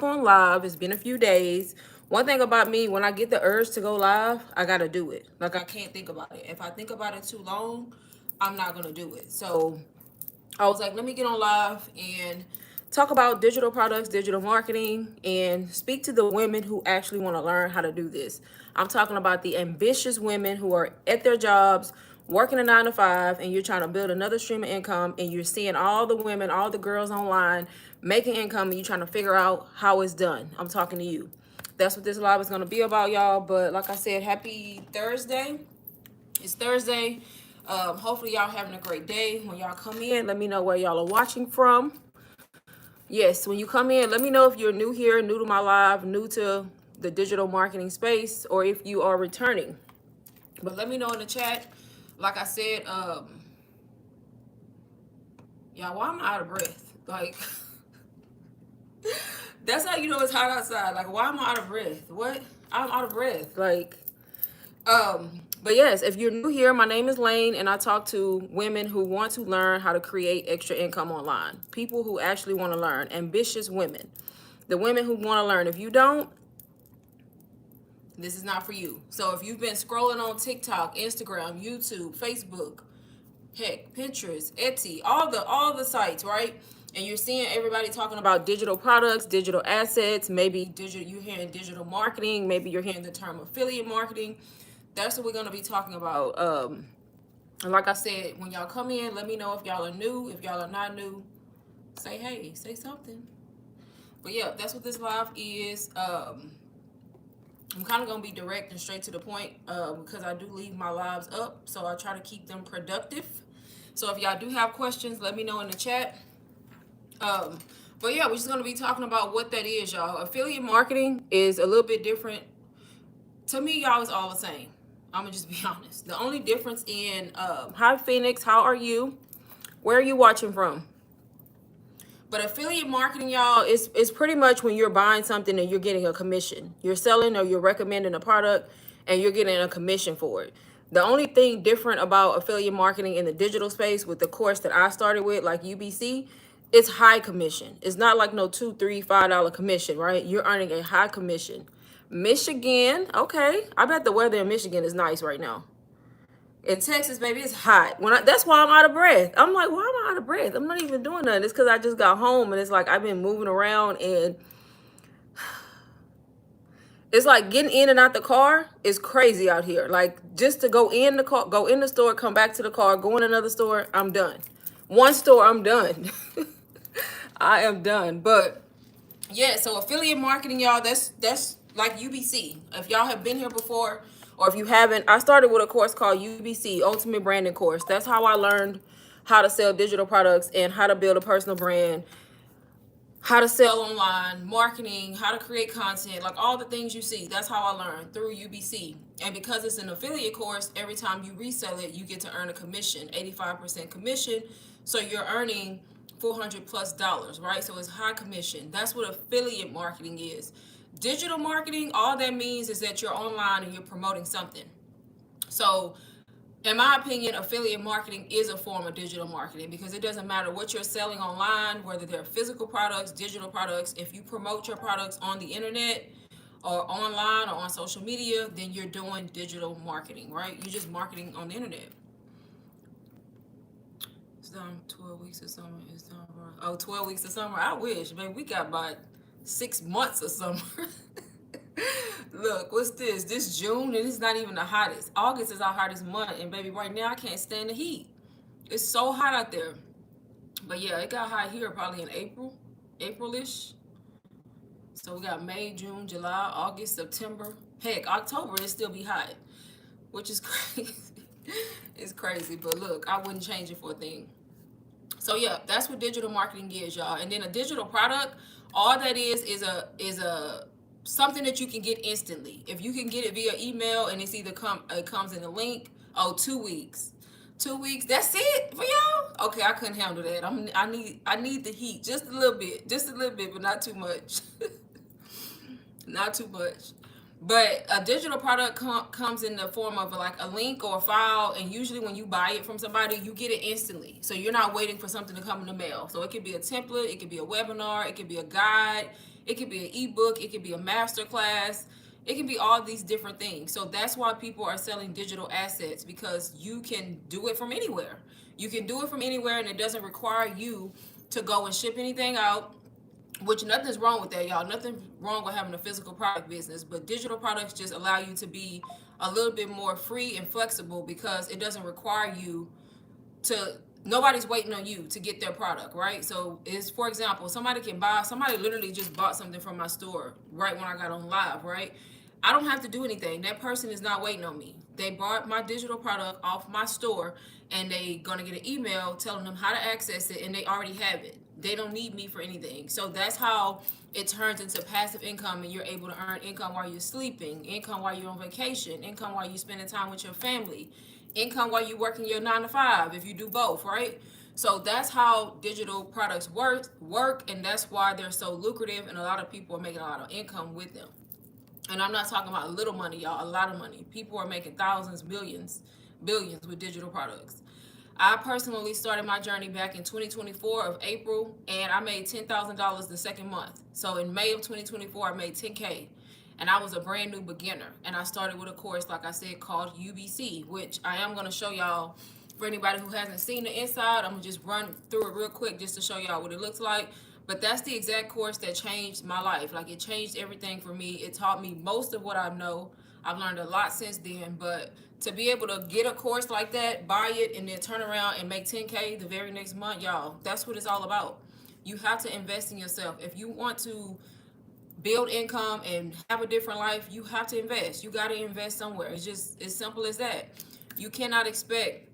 hop on live. It's been a few days. One thing about me, when I get the urge to go live, I gotta do it. Like, I can't think about it. If I think about it too long, I'm not gonna do it. So I was like, let me get on live and talk about digital products, digital marketing, and speak to the women who actually want to learn how to do this. I'm talking about the ambitious women who are at their jobs, working a 9 to 5, and you're trying to build another stream of income, and you're seeing all the women, all the girls online making income, and you're trying to figure out how it's done. I'm talking to you. That's what this live is going to be about, y'all. But like I said, happy Thursday. It's Thursday. Hopefully y'all having a great day. When y'all come in, let me know where y'all are watching from. Yes, when you come in, let me know if you're new here, new to my live, new to the digital marketing space, or if you are returning. But let me know in the chat. Like I said, y'all, why am I out of breath? Like, that's how you know it's hot outside. Like, why am I out of breath? What? I'm out of breath. Like, but yes, if you're new here, my name is Lane, and I talk to women who want to learn how to create extra income online. People who actually want to learn, ambitious women. The women who want to learn. If you don't, this is not for you. So if you've been scrolling on TikTok, Instagram, YouTube, Facebook, heck, Pinterest, Etsy, all the sites, right? And you're seeing everybody talking about digital products, digital assets, maybe digital, you're hearing digital marketing, maybe you're hearing the term affiliate marketing. That's what we're going to be talking about. And like I said, when y'all come in, let me know if y'all are new. If y'all are not new, say hey, say something. But yeah, that's what this live is. I'm kind of going to be direct and straight to the point because I do leave my lives up. So I try to keep them productive. So if y'all do have questions, let me know in the chat. But yeah, we're just going to be talking about what that is, y'all. Affiliate marketing is a little bit different. To me, y'all, it's all the same. I'm going to just be honest. The only difference in, hi, Phoenix, how are you? Where are you watching from? But affiliate marketing, y'all, is pretty much when you're buying something and you're getting a commission. You're selling or you're recommending a product and you're getting a commission for it. The only thing different about affiliate marketing in the digital space with the course that I started with, like UBC, it's high commission. It's not like no $2, $3, $5 commission, right? You're earning a high commission. Michigan, okay. I bet the weather in Michigan is nice right now. In Texas, baby, it's hot. That's why I'm out of breath. I'm like, why am I out of breath? I'm not even doing nothing. It's because I just got home and it's like I've been moving around and it's like getting in and out the car is crazy out here. Like just to go in the car, go in the store, come back to the car, go in another store, I'm done. One store, I'm done. I am done. But yeah, so affiliate marketing, y'all, that's like UBC. If y'all have been here before, or if you haven't, I started with a course called UBC, Ultimate Branding Course. That's how I learned how to sell digital products and how to build a personal brand, how to sell online, marketing, how to create content, like all the things you see. That's how I learned through UBC. And because it's an affiliate course, every time you resell it, you get to earn a commission, 85% commission. So you're earning $400+ right? So it's high commission. That's what affiliate marketing is. Digital marketing, all that means is that you're online and you're promoting something. So in my opinion, affiliate marketing is a form of digital marketing because it doesn't matter what you're selling online, whether they're physical products, digital products. If you promote your products on the internet or online or on social media, then you're doing digital marketing, right? You're just marketing on the internet. It's done 12 weeks of summer. It's done. Oh, 12 weeks of summer. I wish, man. We got about 6 months of summer. Look, what's this? This June, and it's not even the hottest. August is our hottest month, and baby, right now I can't stand the heat. It's so hot out there. But yeah, it got hot here probably in April-ish. So we got May, June, July, August, September. Heck, October it still be hot, which is crazy. It's crazy, but look, I wouldn't change it for a thing. So yeah, that's what digital marketing is, y'all. And then a digital product, all that is a something that you can get instantly. If you can get it via email and it's either it comes in a link, 2 weeks. 2 weeks, that's it for y'all? Okay, I couldn't handle that. I need the heat just a little bit, but not too much. Not too much. But a digital product comes in the form of like a link or a file, and usually when you buy it from somebody, you get it instantly. So you're not waiting for something to come in the mail. So it could be a template, it could be a webinar, it could be a guide, It could be an ebook, it could be a master class, it can be all these different things. So that's why people are selling digital assets, because you can do it from anywhere. You can do it from anywhere, and it doesn't require you to go and ship anything out, which nothing's wrong with that, y'all. Nothing wrong with having a physical product business, but digital products just allow you to be a little bit more free and flexible, because it doesn't require you to, nobody's waiting on you to get their product, right? So it's, for example, somebody literally just bought something from my store right when I got on live, right? I don't have to do anything. That person is not waiting on me. They bought my digital product off my store, and they gonna get an email telling them how to access it, and they already have it. They don't need me for anything. So that's how it turns into passive income, and you're able to earn income while you're sleeping, income while you're on vacation, income while you're spending time with your family, income while you're working your 9 to 5 if you do both, right? So that's how digital products work, and that's why they're so lucrative, and a lot of people are making a lot of income with them. And I'm not talking about little money, y'all, a lot of money. People are making thousands, millions, billions with digital products. I personally started my journey back in 2024 of April, and I made $10,000 the second month. So in May of 2024, I made 10K, and I was a brand new beginner. And I started with a course, like I said, called UBC, which I am going to show y'all. For anybody who hasn't seen the inside, I'm going to just run through it real quick just to show y'all what it looks like. But that's the exact course that changed my life. Like, it changed everything for me. It taught me most of what I know. I've learned a lot since then, but to be able to get a course like that, buy it, and then turn around and make 10K the very next month, y'all, that's what it's all about. You have to invest in yourself. If you want to build income and have a different life, you have to invest. You got to invest somewhere. It's just as simple as that. You cannot expect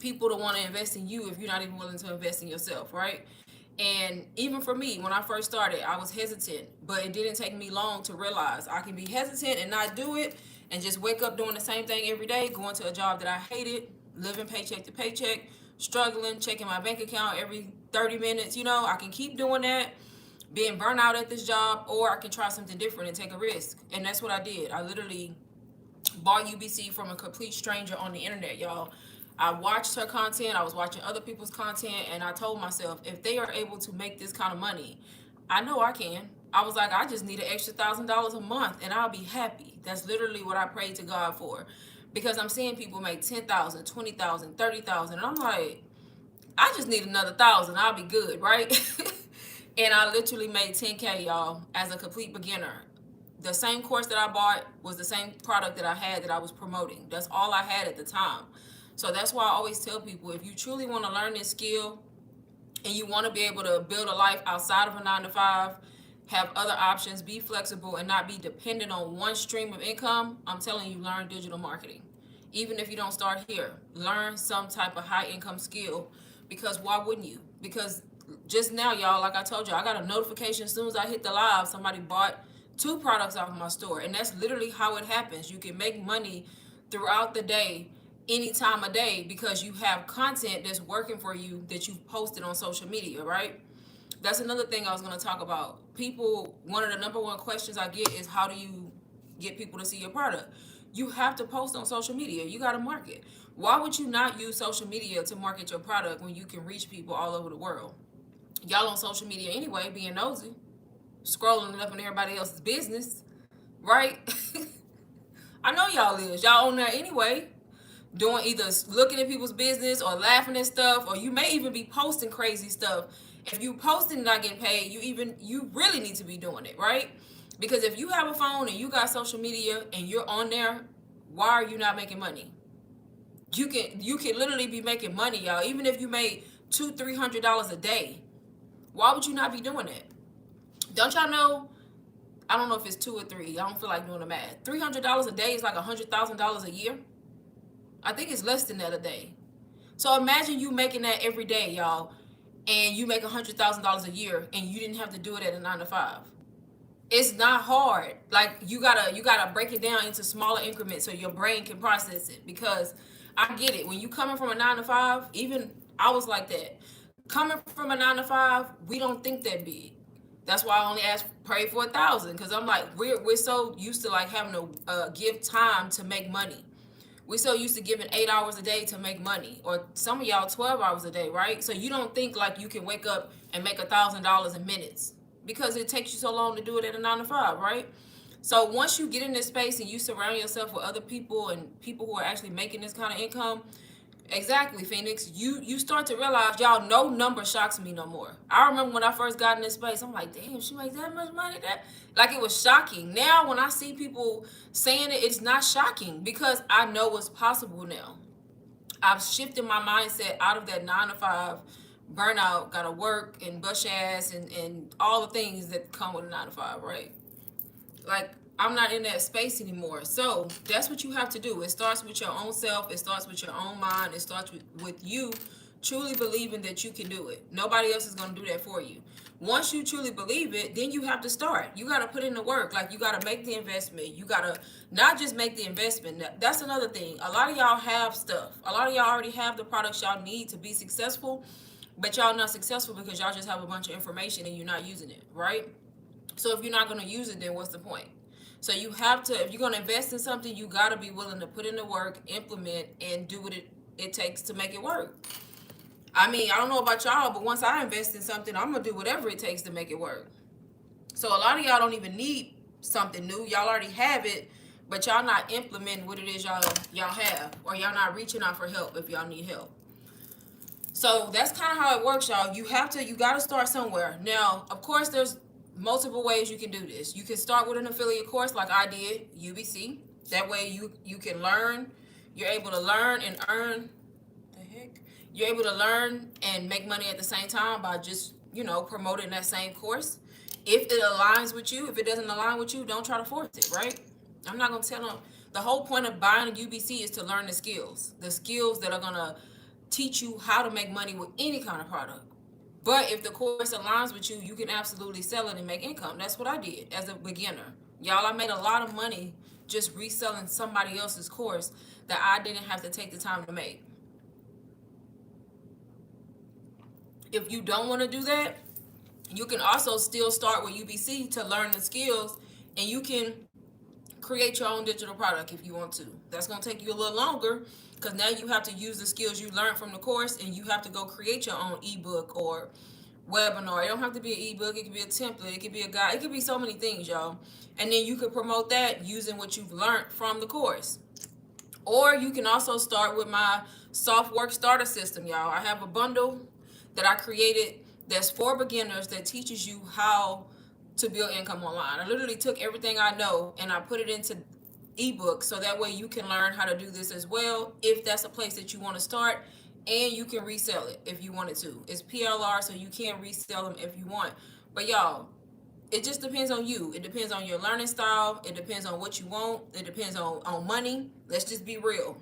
people to want to invest in you if you're not even willing to invest in yourself, right? And even for me, when I first started, I was hesitant, but it didn't take me long to realize I can be hesitant and not do it, and just wake up doing the same thing every day, going to a job that I hated, living paycheck to paycheck, struggling, checking my bank account every 30 minutes. I can keep doing that, being burnt out at this job, or I can try something different and take a risk. And that's what I did. I literally bought UBC from a complete stranger on the internet, y'all. I watched her content, I was watching other people's content, and I told myself, if they are able to make this kind of money, I know I can. I was like, I just need an extra $1,000 a month and I'll be happy. That's literally what I prayed to God for. Because I'm seeing people make 10,000, 20,000, 30,000, and I'm like, I just need another 1,000, I'll be good, right? And I literally made 10K, y'all, as a complete beginner. The same course that I bought was the same product that I had that I was promoting. That's all I had at the time. So that's why I always tell people, if you truly want to learn this skill and you want to be able to build a life outside of a 9 to 5, have other options, be flexible, and not be dependent on one stream of income, I'm telling you, learn digital marketing. Even if you don't start here, learn some type of high income skill, because why wouldn't you? Because just now, y'all, like I told you, I got a notification as soon as I hit the live, somebody bought 2 products off of my store. And that's literally how it happens. You can make money throughout the day, any time of day, because you have content that's working for you that you've posted on social media, right? That's another thing I was going to talk about. People, one of the number one questions I get is, how do you get people to see your product? You have to post on social media. You got to market. Why would you not use social media to market your product when you can reach people all over the world? Y'all on social media anyway, being nosy, scrolling up in everybody else's business, right? I know y'all is. Y'all on there anyway, doing, either looking at people's business or laughing at stuff, or you may even be posting crazy stuff. If you posting and not getting paid, you really need to be doing it, right? Because if you have a phone and you got social media and you're on there, why are you not making money? You can literally be making money, y'all. Even if you made $200-300 a day, why would you not be doing it? Don't y'all know? I don't know if it's 2 or 3. I don't feel like doing the math. $300 a day is like $100,000 a year. I think it's less than that a day. So imagine you making that every day, y'all, and you make $100,000 a year, and you didn't have to do it at a 9 to 5. It's not hard. Like, you gotta break it down into smaller increments so your brain can process it. Because I get it. When you coming from a 9 to 5, even I was like that. Coming from a 9 to 5, we don't think that big. That's why I only pray for 1,000, because I'm like, we're so used to like having to give time to make money. We're so used to giving 8 hours a day to make money, or some of y'all 12 hours a day, right? So you don't think like you can wake up and make $1,000 in minutes. because it takes you so long to do it at a 9 to 5, right? So once you get in this space and you surround yourself with other people and people who are actually making this kind of income, exactly, Phoenix, you start to realize, y'all, no number shocks me no more. I remember when I first got in this space, I'm like, damn, she makes that much money. That, like, it was shocking. Now when I see people saying it, it's not shocking because I know what's possible now. I've shifted my mindset out of that 9 to 5 burnout, gotta work and bust your ass and all the things that come with a 9 to 5, right? Like, I'm not in that space anymore. So that's what you have to do. It starts with your own self. It starts with your own mind. It starts with you truly believing that you can do it. Nobody else is going to do that for you. Once you truly believe it, then you have to start. You got to put in the work. Like, you got to make the investment. You got to not just make the investment. That's another thing. A lot of y'all have stuff. A lot of y'all already have the products y'all need to be successful, but y'all not successful because y'all just have a bunch of information and you're not using it, right? So if you're not going to use it, then what's the point? So you have to, if you're going to invest in something, you got to be willing to put in the work, implement, and do what it takes to make it work. I mean, I don't know about y'all, but once I invest in something, I'm going to do whatever it takes to make it work. So a lot of y'all don't even need something new. Y'all already have it, but y'all not implementing what it is y'all have, or y'all not reaching out for help if y'all need help. So that's kind of how it works, y'all. You got to start somewhere. Now, of course, there's multiple ways you can do this. You can start with an affiliate course like I did, UBC. That way you can learn. You're able to learn and earn. The heck? You're able to learn and make money at the same time by just, promoting that same course. If it aligns with you, if it doesn't align with you, don't try to force it, right? I'm not going to tell them. The whole point of buying a UBC is to learn the skills that are going to teach you how to make money with any kind of product. But if the course aligns with you, you can absolutely sell it and make income. That's what I did as a beginner. Y'all, I made a lot of money just reselling somebody else's course that I didn't have to take the time to make. If you don't want to do that, you can also still start with UBC to learn the skills, and you can create your own digital product if you want to. That's going to take you a little longer because now you have to use the skills you learned from the course, and you have to go create your own ebook or webinar. It don't have to be an ebook. It could be a template. It could be a guide. It could be so many things, y'all. And then you could promote that using what you've learned from the course. Or you can also start with my soft work starter system, y'all. I have a bundle that I created that's for beginners that teaches you how to build income online. I literally took everything I know and I put it into ebook, so that way you can learn how to do this as well if that's a place that you want to start, and you can resell it if you wanted to. It's PLR, so you can resell them if you want. But y'all, it just depends on you. It depends on your learning style. It depends on what you want. It depends on money. Let's just be real.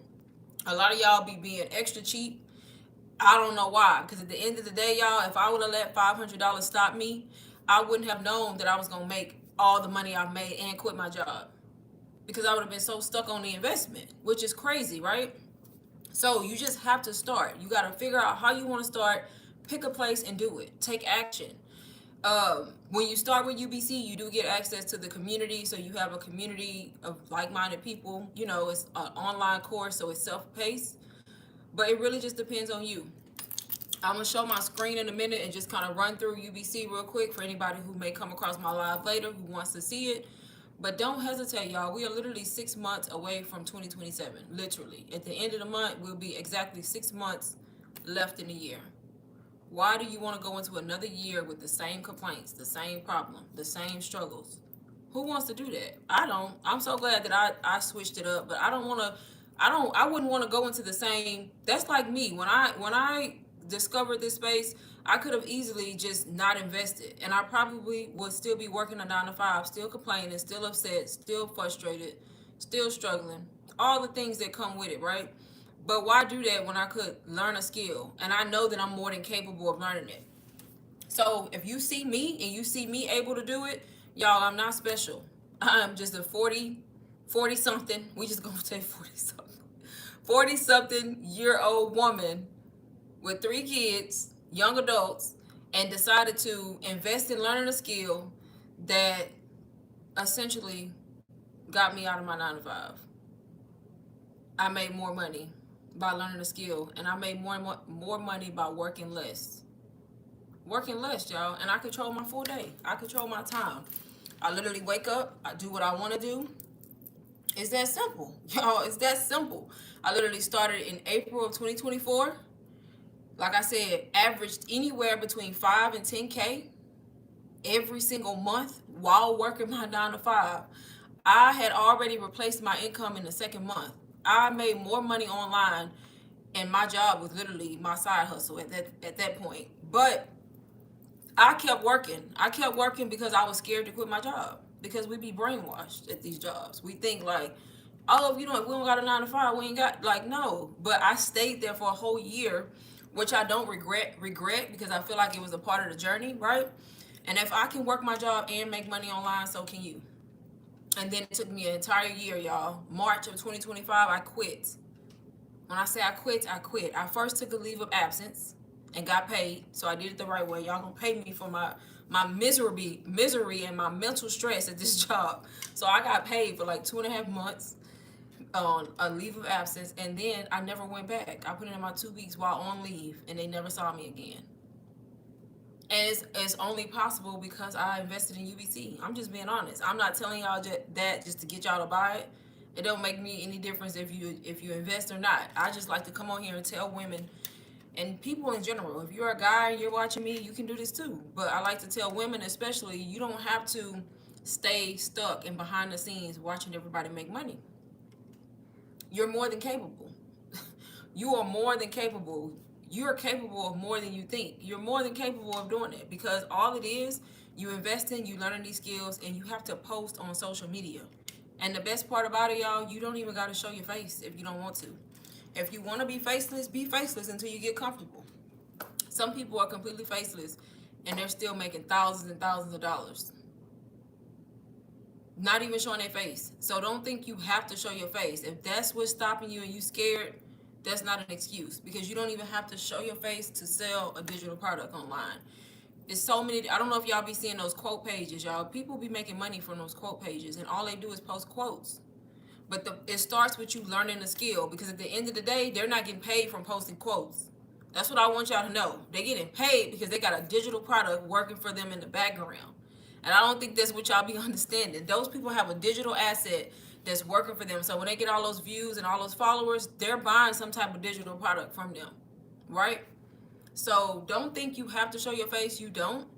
A lot of y'all be being extra cheap. I don't know why. Because at the end of the day, y'all, if I would have let $500 stop me, I wouldn't have known that I was going to make all the money I made and quit my job. Because I would have been so stuck on the investment, which is crazy, right? So you just have to start. You got to figure out how you want to start, pick a place and do it. Take action. When you start with UBC, you do get access to the community. So you have a community of like-minded people. It's an online course, so it's self-paced. But it really just depends on you. I'm going to show my screen in a minute and just kind of run through UBC real quick for anybody who may come across my live later who wants to see it. But don't hesitate, y'all. We are literally 6 months away from 2027. Literally. At the end of the month, we'll be exactly 6 months left in the year. Why do you want to go into another year with the same complaints, the same problem, the same struggles? Who wants to do that? I don't. I'm so glad that I switched it up, but I wouldn't want to go into the same. That's like me. When I discovered this space, I could have easily just not invested, and I probably would still be working a 9 to 5, still complaining, still upset, still frustrated, still struggling, all the things that come with it, right? But why do that when I could learn a skill, and I know that I'm more than capable of learning it? So if you see me and you see me able to do it, y'all, I'm not special. I'm just a 40 something. We just gonna say 40 something year old woman with 3 kids, young adults, and decided to invest in learning a skill that essentially got me out of my 9 to 5. I made more money by learning a skill, and I made more money by working less. working less, y'all, and I control my full day. I control my time. I literally wake up, I do what I want to do. It's that simple, y'all. It's that simple. I literally started in April of 2024. Like I said, averaged anywhere between 5 and 10K every single month while working my 9 to 5. I had already replaced my income in the second month. I made more money online, and my job was literally my side hustle at that point. But I kept working. I kept working because I was scared to quit my job. Because we be brainwashed at these jobs. We think like, oh, if we don't got a 9 to 5, we ain't got, like, no. But I stayed there for a whole year, which I don't regret because I feel like it was a part of the journey, right? And if I can work my job and make money online, so can you. And then it took me an entire year, y'all. March of 2025, I quit. When I say I quit, I quit. I first took a leave of absence and got paid. So I did it the right way. Y'all gonna pay me for my misery and my mental stress at this job. So I got paid for like 2.5 months on a leave of absence, and then I never went back. I put in my 2 weeks while on leave, and they never saw me again. And it's only possible because I invested in UBC. I'm just being honest. I'm not telling y'all that just to get y'all to buy it. It don't make me any difference if you invest or not. I just like to come on here and tell women and people in general. If you're a guy and you're watching me, you can do this too. But I like to tell women especially, you don't have to stay stuck and behind the scenes watching everybody make money. You're more than capable. You are more than capable. You are capable of more than you think. You're more than capable of doing it because all it is, you invest in, you learning these skills, and you have to post on social media. And the best part about it, y'all, you don't even got to show your face if you don't want to. If you want to be faceless until you get comfortable. Some people are completely faceless and they're still making thousands and thousands of dollars. Not even showing their face. So don't think you have to show your face. If that's what's stopping you and you scared, that's not an excuse because you don't even have to show your face to sell a digital product online. It's so many. I don't know if y'all be seeing those quote pages, y'all. People be making money from those quote pages, and all they do is post quotes. But it starts with you learning the skill because at the end of the day, they're not getting paid from posting quotes. That's what I want y'all to know. They're getting paid because they got a digital product working for them in the background. And I don't think that's what y'all be understanding. Those people have a digital asset that's working for them. So when they get all those views and all those followers, they're buying some type of digital product from them, right? So don't think you have to show your face. You don't.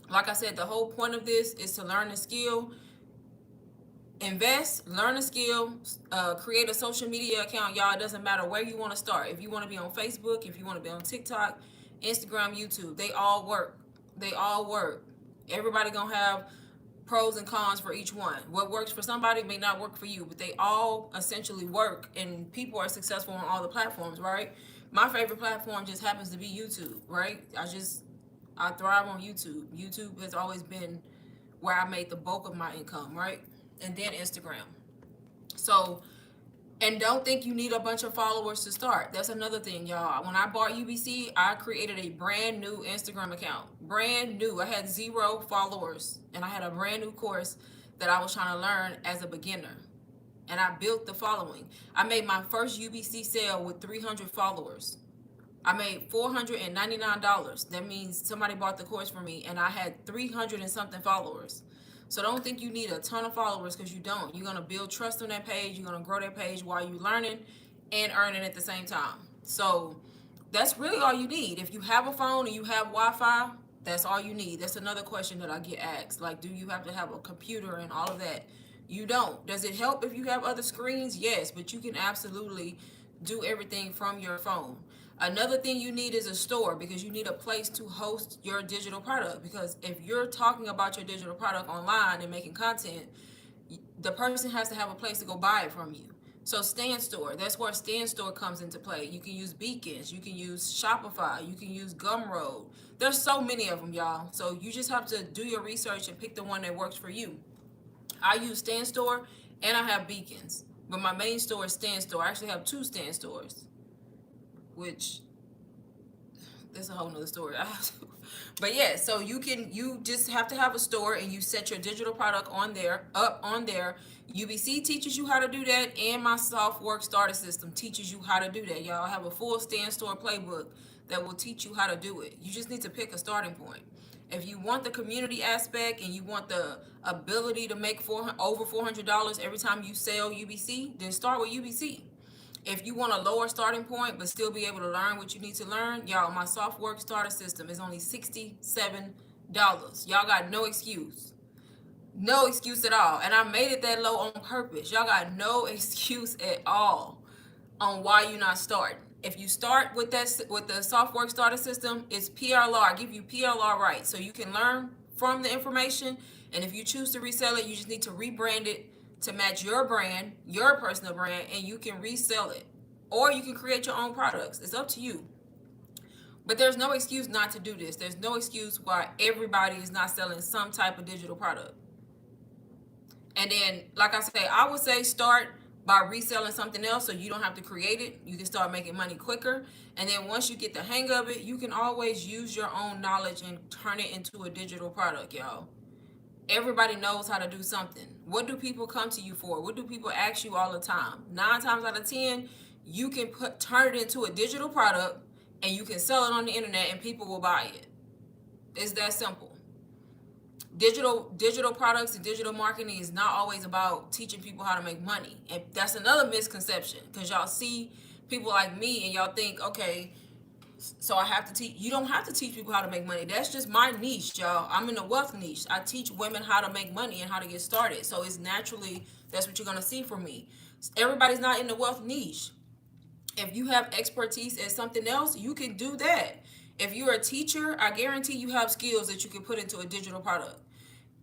Like I said, the whole point of this is to learn the skill, invest, learn a skill, create a social media account. Y'all, it doesn't matter where you want to start. If you want to be on Facebook, if you want to be on TikTok, Instagram, YouTube, they all work. They all work. Everybody gonna have pros and cons for each one. What works for somebody may not work for you, but they all essentially work, and people are successful on all the platforms, right? My favorite platform just happens to be YouTube, right? I thrive on YouTube. YouTube has always been where I made the bulk of my income, right? And then Instagram. So, and don't think you need a bunch of followers to start. That's another thing, y'all. When I bought UBC, I created a brand new Instagram account. Brand new. I had 0 followers. And I had a brand new course that I was trying to learn as a beginner. And I built the following. I made my first UBC sale with 300 followers. I made $499. That means somebody bought the course for me, and I had 300 and something followers. So don't think you need a ton of followers because you don't. You're going to build trust on that page. You're going to grow that page while you're learning and earning at the same time. So that's really all you need. If you have a phone and you have Wi-Fi, that's all you need. That's another question that I get asked. Like, do you have to have a computer and all of that? You don't. Does it help if you have other screens? Yes, but you can absolutely do everything from your phone. Another thing you need is a store because you need a place to host your digital product. Because if you're talking about your digital product online and making content, the person has to have a place to go buy it from you. So Stand Store, that's where Stand Store comes into play. You can use Beacons, you can use Shopify, you can use Gumroad. There's so many of them, y'all. So you just have to do your research and pick the one that works for you. I use Stand Store and I have Beacons, but my main store is Stand Store. I actually have 2 Stand Stores, which that's a whole nother story. But yeah, so you just have to have a store and you set your digital product up on there. UBC teaches you how to do that, and my SoftWorks starter system teaches you how to do that. Y'all have a full Stand Store playbook that will teach you how to do it. You just need to pick a starting point. If you want the community aspect and you want the ability to make over $400 every time you sell UBC, then start with UBC. If you want a lower starting point but still be able to learn what you need to learn, y'all, my SoftWorks starter system is only $67. Y'all got no excuse. No excuse at all. And I made it that low on purpose. Y'all got no excuse at all on why you're not starting. If you start with the SoftWorks starter system, it's PLR. I give you PLR rights so you can learn from the information. And if you choose to resell it, you just need to rebrand it to match your brand, your personal brand, and you can resell it. Or you can create your own products. It's up to you. But there's no excuse not to do this. There's no excuse why everybody is not selling some type of digital product. And then, like I say, I would say start by reselling something else so you don't have to create it. You can start making money quicker. And then once you get the hang of it, you can always use your own knowledge and turn it into a digital product, y'all. Everybody knows how to do something. What do people come to you for? What do people ask you all the time? 9 times out of 10, you can turn it into a digital product and you can sell it on the internet and people will buy it. It's that simple. Digital products and digital marketing is not always about teaching people how to make money. And that's another misconception, because y'all see people like me and y'all think, okay, so I have to teach. You don't have to teach people how to make money. That's just my niche, y'all. I'm in the wealth niche. I teach women how to make money and how to get started. So it's naturally, that's what you're going to see from me. Everybody's not in the wealth niche. If you have expertise at something else, you can do that. If you're a teacher, I guarantee you have skills that you can put into a digital product.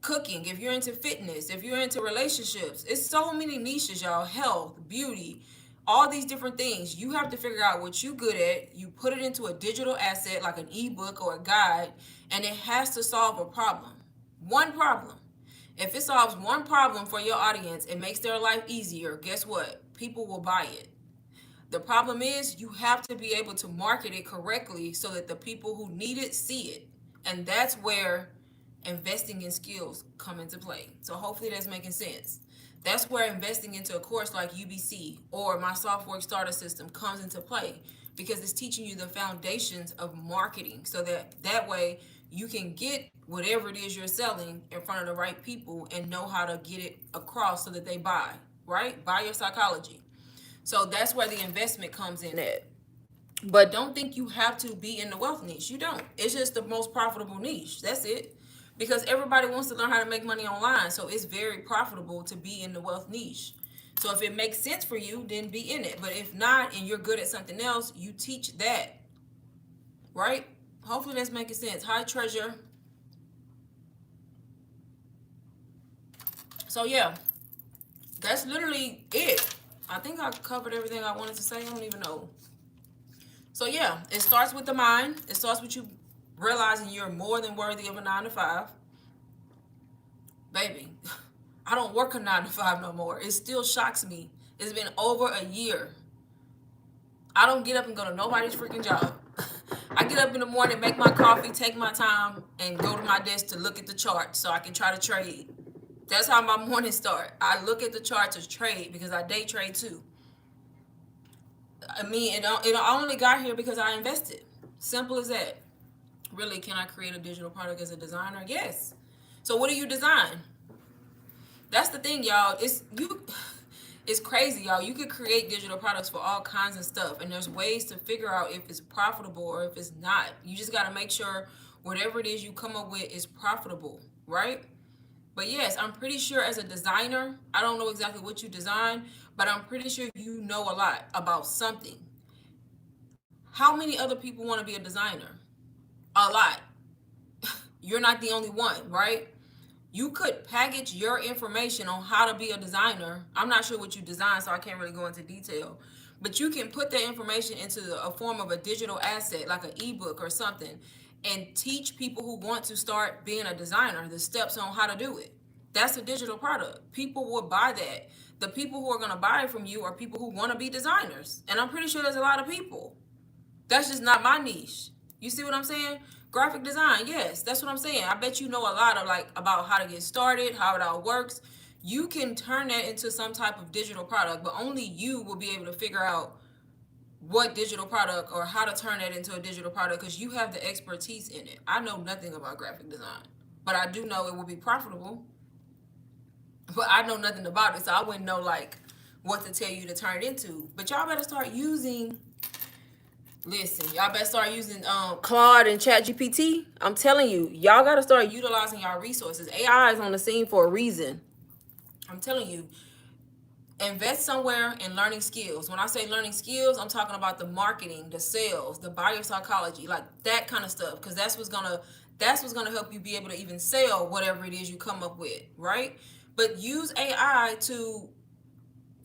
Cooking, if you're into fitness, if you're into relationships, it's so many niches, y'all. Health, beauty, all these different things. You have to figure out what you're good at. You put it into a digital asset like an ebook or a guide, and it has to solve a problem. One problem. If it solves one problem for your audience and makes their life easier, guess what? People will buy it. The problem is you have to be able to market it correctly so that the people who need it see it. And that's where investing in skills come into play. So hopefully that's making sense. That's where investing into a course like UBC or my SoftWorks starter system comes into play, because it's teaching you the foundations of marketing so that way you can get whatever it is you're selling in front of the right people and know how to get it across so that they buy, right? Buy your psychology. So that's where the investment comes in at. But don't think you have to be in the wealth niche. You don't. It's just the most profitable niche. That's it. Because everybody wants to learn how to make money online. So it's very profitable to be in the wealth niche. So if it makes sense for you, then be in it. But if not, and you're good at something else, you teach that. Right? Hopefully that's making sense. Hi, Treasure. So yeah, that's literally it. I think I covered everything I wanted to say. I don't even know. So yeah, it starts with the mind. It starts with you realizing you're more than worthy of a 9 to 5. Baby, I don't work a 9 to 5 no more. It still shocks me. It's been over a year. I don't get up and go to nobody's freaking job. I get up in the morning, make my coffee, take my time, and go to my desk to look at the chart so I can try to trade. That's how my mornings start. I look at the chart to trade because I day trade too. I mean, it only got here because I invested. Simple as that. Really, can I create a digital product as a designer? Yes. So what do you design? That's the thing, y'all. It's crazy, y'all. You could create digital products for all kinds of stuff, and there's ways to figure out if it's profitable or if it's not. You just got to make sure whatever it is you come up with is profitable, right? But yes, I'm pretty sure as a designer, I don't know exactly what you design, but I'm pretty sure you know a lot about something. How many other people want to be a designer? A lot. You're not the only one, right? You could package your information on how to be a designer. I'm not sure what you design, so I can't really go into detail. But you can put that information into a form of a digital asset, like an ebook or something, and teach people who want to start being a designer the steps on how to do it. That's a digital product. People will buy that. The people who are going to buy it from you are people who want to be designers. And I'm pretty sure there's a lot of people. That's just not my niche. You see what I'm saying? Graphic design, yes, that's what I'm saying. I bet you know a lot of about how to get started, how it all works. You can turn that into some type of digital product, but only you will be able to figure out what digital product or how to turn that into a digital product, because you have the expertise in it. I know nothing about graphic design, but I do know it will be profitable. But I know nothing about it, so I wouldn't know like what to tell you to turn it into. But y'all better start using. Listen, y'all better start using Claude and ChatGPT. I'm telling you, y'all gotta start utilizing y'all resources. AI is on the scene for a reason. I'm telling you, invest somewhere in learning skills. When I say learning skills, I'm talking about the marketing, the sales, the buyer psychology, like that kind of stuff. Because that's what's gonna help you be able to even sell whatever it is you come up with, right? But use AI to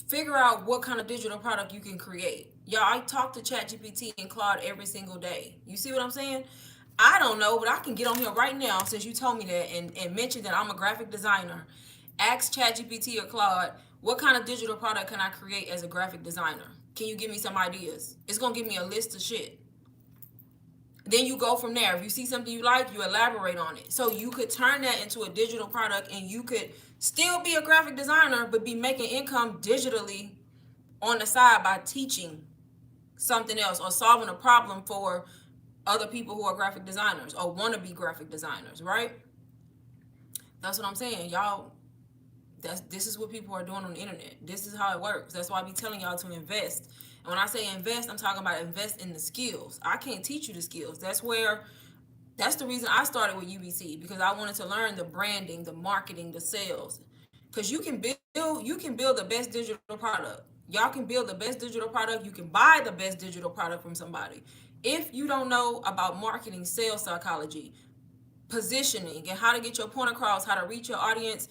figure out what kind of digital product you can create. Y'all, I talk to ChatGPT and Claude every single day. You see what I'm saying? I don't know, but I can get on here right now since you told me that and mention that I'm a graphic designer. Ask ChatGPT or Claude, what kind of digital product can I create as a graphic designer? Can you give me some ideas? It's gonna give me a list of shit. Then you go from there. If you see something you like, you elaborate on it. So you could turn that into a digital product and you could still be a graphic designer, but be making income digitally on the side by teaching something else or solving a problem for other people who are graphic designers or want to be graphic designers, right? That's what I'm saying. Y'all, this is what people are doing on the internet. This is how it works. That's why I be telling y'all to invest. And when I say invest, I'm talking about invest in the skills. I can't teach you the skills. That's the reason I started with UBC, because I wanted to learn the branding, the marketing, the sales. Because you can build the best digital product. Y'all can build the best digital product. You can buy the best digital product from somebody. If you don't know about marketing, sales psychology, positioning, and how to get your point across, how to reach your audience,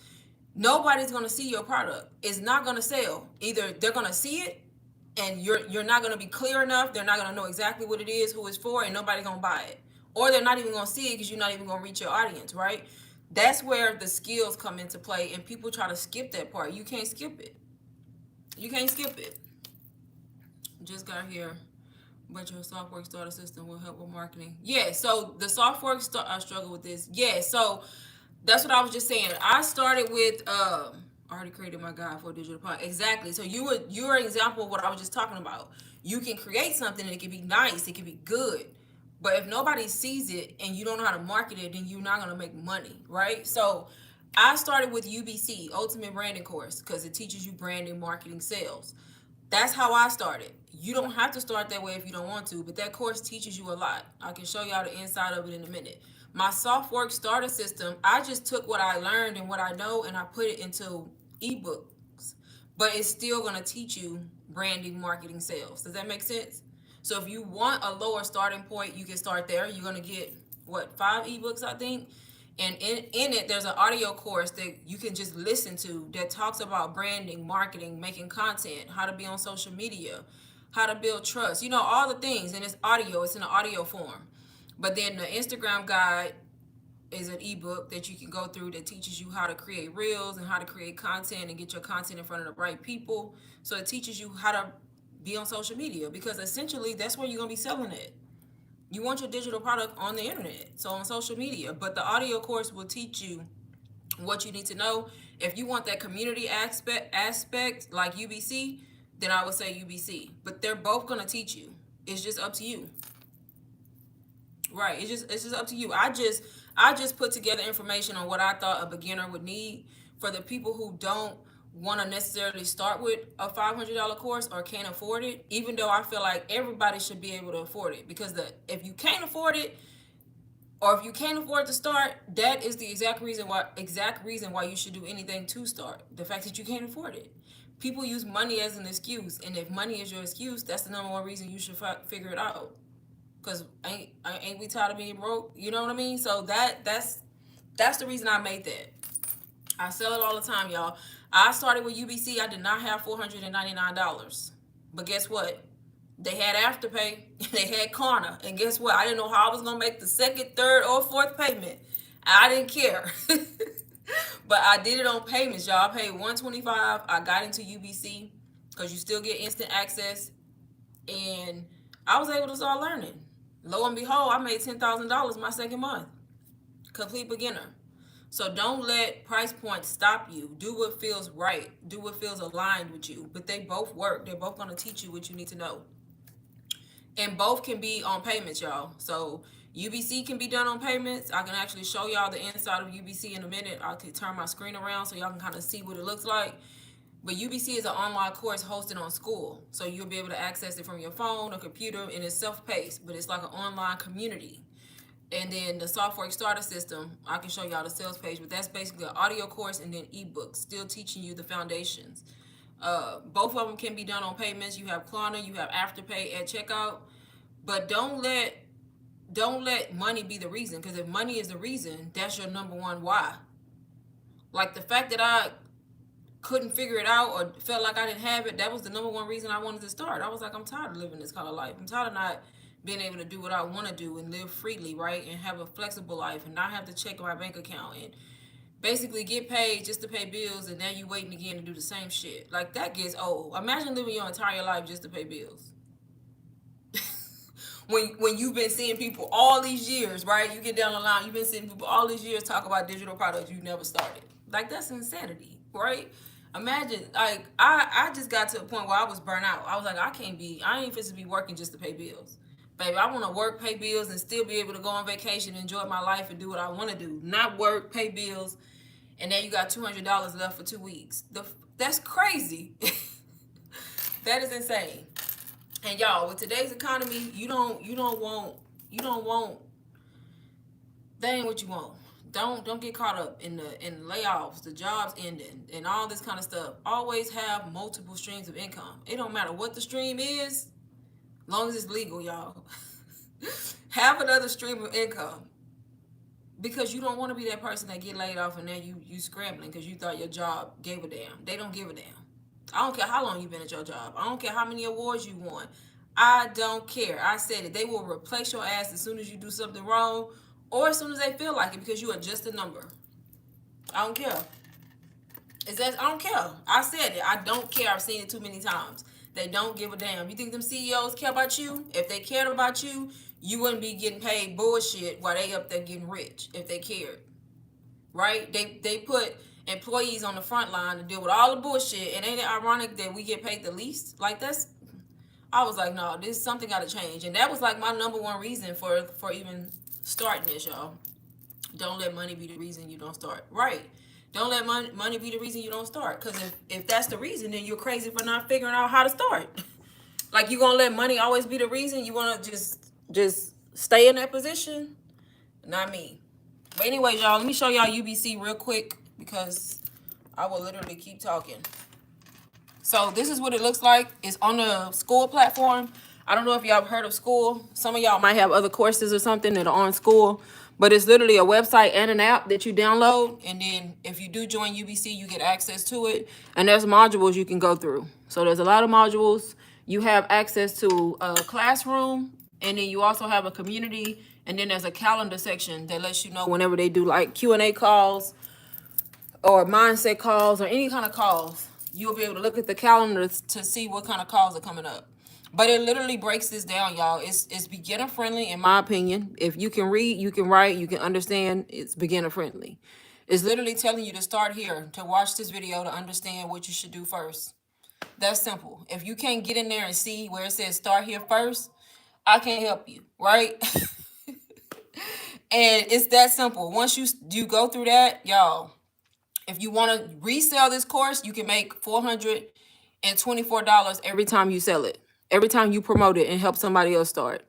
nobody's gonna see your product. It's not gonna sell. Either they're gonna see it and you're not gonna be clear enough, they're not gonna know exactly what it is, who it's for, and nobody's gonna buy it. Or they're not even gonna see it because you're not even gonna reach your audience, right? That's where the skills come into play, and people try to skip that part. You can't skip it. You can't skip it. Just got here. But your software starter system will help with marketing. Yeah, so the software I struggle with this. Yeah, so that's what I was just saying. I started with I already created my guide for digital product. Exactly. So you're an example of what I was just talking about. You can create something and it can be nice, it can be good. But if nobody sees it and you don't know how to market it, then you're not gonna make money, right? So I started with UBC, Ultimate Branding Course, because it teaches you branding, marketing, sales. That's how I started. You don't have to start that way if you don't want to, but that course teaches you a lot. I can show y'all the inside of it in a minute. My SoftWorks starter system, I just took what I learned and what I know and I put it into ebooks, but it's still going to teach you branding, marketing, sales. Does that make sense? So if you want a lower starting point, you can start there. You're going to get what, 5 ebooks, I think. And in it, there's an audio course that you can just listen to that talks about branding, marketing, making content, how to be on social media, how to build trust, all the things. And it's audio, it's in an audio form. But then the Instagram guide is an ebook that you can go through that teaches you how to create reels and how to create content and get your content in front of the right people. So it teaches you how to be on social media, because essentially that's where you're going to be selling it. You want your digital product on the internet, so on social media. But the audio course will teach you what you need to know. If you want that community aspect like UBC, then I would say UBC. But they're both gonna teach you. It's just up to you. Right. It's just up to you. I just put together information on what I thought a beginner would need for the people who don't want to necessarily start with a $500 course or can't afford it, even though I feel like everybody should be able to afford it, because if you can't afford it, or if you can't afford to start, that is the exact reason why you should do anything to start. The fact that you can't afford it. People use money as an excuse, and if money is your excuse, that's the number one reason you should figure it out. Cause ain't we tired of being broke? You know what I mean? So that's the reason I made that. I sell it all the time, y'all. I started with UBC. I did not have $499, but guess what? They had Afterpay. They had Klarna, and guess what? I didn't know how I was gonna make the second, third, or fourth payment. I didn't care. But I did it on payments, y'all. I paid $125. I got into UBC because you still get instant access, and I was able to start learning. Lo and behold, I made $10,000 my second month. Complete beginner. So don't let price points stop you. Do what feels right. Do what feels aligned with you. But they both work. They're both going to teach you what you need to know. And both can be on payments, y'all. So UBC can be done on payments. I can actually show y'all the inside of UBC in a minute. I can turn my screen around so y'all can kind of see what it looks like. But UBC is an online course hosted on school. So you'll be able to access it from your phone or computer, and it's self-paced, but it's like an online community. And then the Softwork Starter System, I can show y'all the sales page, but that's basically an audio course and then ebooks, still teaching you the foundations. Both of them can be done on payments. You have Klarna, you have Afterpay at checkout, but don't let money be the reason, because if money is the reason, that's your number one why. Like the fact that I couldn't figure it out or felt like I didn't have it, that was the number one reason I wanted to start. I was like, I'm tired of living this kind of life. I'm tired of not being able to do what I want to do and live freely, right? And have a flexible life and not have to check my bank account and basically get paid just to pay bills, and then you waiting again to do the same shit. Like, that gets old. Imagine living your entire life just to pay bills. when you've been seeing people all these years, right? You get down the line, you've been seeing people all these years talk about digital products you never started. Like, that's insanity, right? Imagine, like, I just got to a point where I was burnt out. I was like, I ain't fit to be working just to pay bills. Baby, I want to work, pay bills, and still be able to go on vacation, enjoy my life, and do what I want to do. Not work, pay bills, and then you got $200 left for 2 weeks. That's crazy. That is insane. And y'all, with today's economy, you don't want, that ain't what you want. Don't get caught up in the layoffs, the jobs ending, and all this kind of stuff. Always have multiple streams of income. It don't matter what the stream is, long as it's legal, y'all. Have another stream of income, because you don't want to be that person that get laid off and then you scrambling because you thought your job gave a damn. They don't give a damn. I don't care how long you've been at your job. I don't care how many awards you won. I don't care. I said it. They will replace your ass as soon as you do something wrong, or as soon as they feel like it, because you are just a number. I don't care. I don't care. I said it. I don't care. I've seen it too many times. They don't give a damn. You think them CEOs care about you? If they cared about you, you wouldn't be getting paid bullshit while they up there getting rich, if they cared. Right? They put employees on the front line to deal with all the bullshit, and ain't it ironic that we get paid the least? Like, I was like, no, something got to change. And that was like my number one reason for even starting this, y'all. Don't let money be the reason you don't start. Right. Don't let money be the reason you don't start. Because if that's the reason, then you're crazy for not figuring out how to start. Like, you going to let money always be the reason? You want to just stay in that position? Not me. But anyways, y'all, let me show y'all UBC real quick, because I will literally keep talking. So this is what it looks like. It's on the School platform. I don't know if y'all have heard of School. Some of y'all might have other courses or something that are on School. But it's literally a website and an app that you download. And then if you do join UBC, you get access to it. And there's modules you can go through. So there's a lot of modules. You have access to a classroom. And then you also have a community. And then there's a calendar section that lets you know whenever they do like Q&A calls or mindset calls or any kind of calls. You'll be able to look at the calendar to see what kind of calls are coming up. But it literally breaks this down, y'all. It's beginner friendly, in my opinion. If you can read, you can write, you can understand, it's beginner friendly. It's literally telling you to start here, to watch this video to understand what you should do first. That's simple. If you can't get in there and see where it says start here first, I can't help you, right? And it's that simple. Once you go through that, y'all, if you want to resell this course, you can make $424 every time you sell it. Every time you promote it and help somebody else start.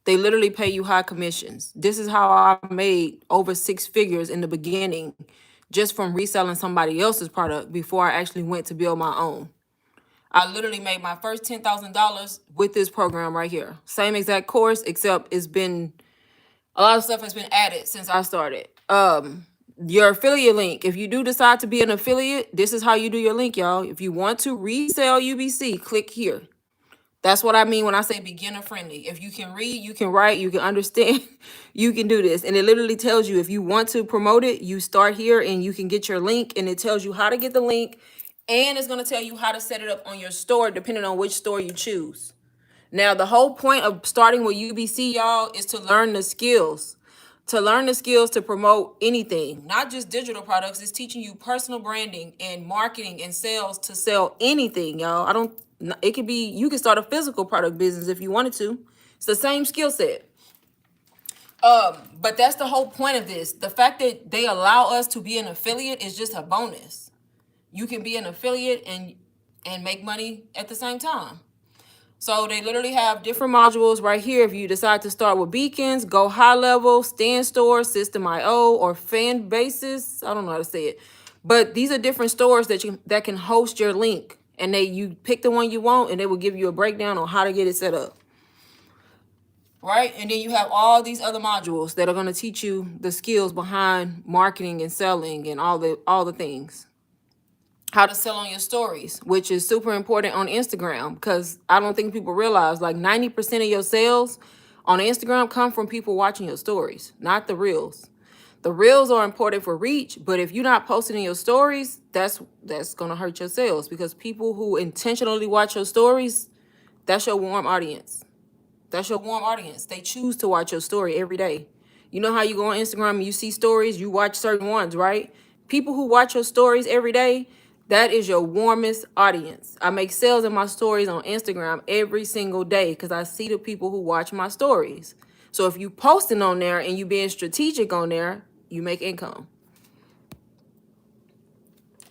They literally pay you high commissions. This is how I made over 6 figures in the beginning, just from reselling somebody else's product before I actually went to build my own. I literally made my first $10,000 with this program right here. Same exact course, except a lot of stuff has been added since I started. Your affiliate link, if you do decide to be an affiliate, this is how you do your link, y'all. If you want to resell UBC, click here. That's what I mean when I say beginner friendly. If you can read, you can write, you can understand, you can do this. And it literally tells you if you want to promote it, you start here and you can get your link, and it tells you how to get the link, and it's going to tell you how to set it up on your store depending on which store you choose. Now, the whole point of starting with UBC, y'all, is to learn the skills. To learn the skills to promote anything, not just digital products. It's teaching you personal branding and marketing and sales to sell anything, y'all. It could be, you can start a physical product business if you wanted to. It's the same skill set. But that's the whole point of this. The fact that they allow us to be an affiliate is just a bonus. You can be an affiliate and make money at the same time. So they literally have different modules right here. If you decide to start with Beacons, Go High Level, Stand Store, System.io, or Fan Basis. I don't know how to say it. But these are different stores that can host your link. And you pick the one you want, and they will give you a breakdown on how to get it set up. Right? And then you have all these other modules that are going to teach you the skills behind marketing and selling and all the things. How to sell on your stories, which is super important on Instagram, because I don't think people realize like 90% of your sales on Instagram come from people watching your stories, not the reels. The reels are important for reach, but if you're not posting in your stories, that's going to hurt your sales, because people who intentionally watch your stories, that's your warm audience. That's your warm audience. They choose to watch your story every day. You know how you go on Instagram and you see stories, you watch certain ones, right? People who watch your stories every day, that is your warmest audience. I make sales in my stories on Instagram every single day because I see the people who watch my stories. So if you posting on there and you being strategic on there, you make income.